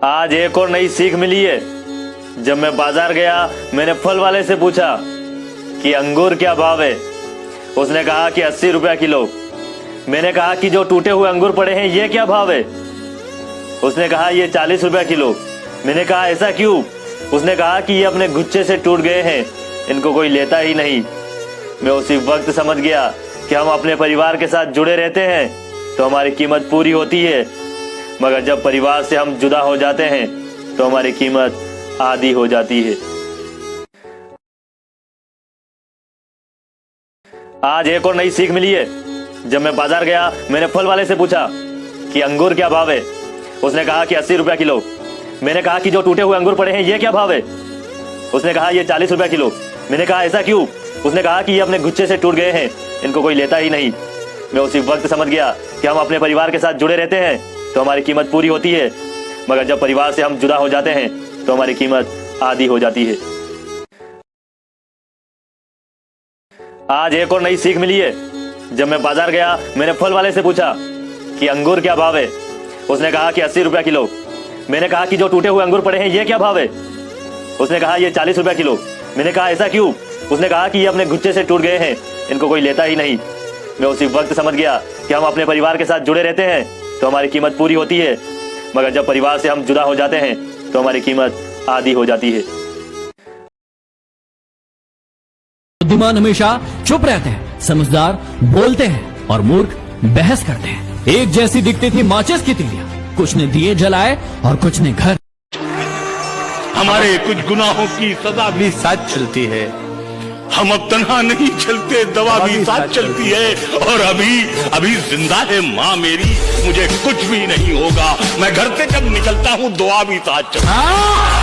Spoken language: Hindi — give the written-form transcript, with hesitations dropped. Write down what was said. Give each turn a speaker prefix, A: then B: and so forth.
A: आज एक और नई सीख मिली है। जब मैं बाजार गया, मैंने फल वाले से पूछा कि अंगूर क्या भाव है। उसने कहा कि 80 रुपया किलो। मैंने कहा कि जो टूटे हुए अंगूर पड़े हैं ये क्या भाव है। उसने कहा ये 40 रुपया किलो। मैंने कहा ऐसा क्यों। उसने कहा कि ये अपने गुच्छे से टूट गए हैं, इनको कोई लेता ही नहीं। मैं उसी वक्त समझ गया कि हम अपने परिवार के साथ जुड़े रहते हैं तो हमारी कीमत पूरी होती है, मगर जब परिवार से हम जुदा हो जाते हैं तो हमारी कीमत आधी हो जाती है। आज एक और नई सीख मिली है। जब मैं बाजार गया, मैंने फल वाले से पूछा कि अंगूर क्या भाव है। उसने कहा कि 80 रुपया किलो। मैंने कहा कि जो टूटे हुए अंगूर पड़े हैं ये क्या भाव है। उसने कहा ये 40 रुपया किलो। मैंने कहा ऐसा क्यों। उसने कहा कि ये अपने गुच्छे से टूट गए हैं, इनको कोई लेता ही नहीं। मैं उसी वक्त समझ गया कि हम अपने परिवार के साथ जुड़े रहते हैं तो हमारी कीमत पूरी होती है, मगर जब परिवार से हम जुदा हो जाते हैं तो हमारी कीमत आधी हो जाती है। आज एक और नई सीख मिली है। जब मैं बाजार गया, मैंने फल वाले से पूछा कि अंगूर क्या भाव है। उसने कहा कि 80 रुपया किलो। मैंने कहा कि जो टूटे हुए अंगूर पड़े हैं ये क्या भाव है। उसने कहा ये 40 रुपया किलो। मैंने कहा ऐसा क्यों। उसने कहा कि ये अपने गुच्छे से टूट गए हैं, इनको कोई लेता ही नहीं। मैं उसी वक्त समझ गया कि हम अपने परिवार के साथ जुड़े रहते हैं तो हमारी कीमत पूरी होती है, मगर जब परिवार से हम जुदा हो जाते हैं तो हमारी कीमत आधी हो जाती है।
B: बुद्धिमान हमेशा चुप रहते हैं, समझदार बोलते हैं और मूर्ख बहस करते हैं। एक जैसी दिखती थी माचिस की तीलियां, कुछ ने दिए जलाए और कुछ ने घर।
C: हमारे कुछ गुनाहों की सजा भी साथ चलती है। हम अब तन्हा नहीं चलते, दवा भी साथ चलती है। और अभी जिंदा है माँ मेरी, मुझे कुछ भी नहीं होगा। मैं घर से जब निकलता हूँ दुआ भी साथ चलती है।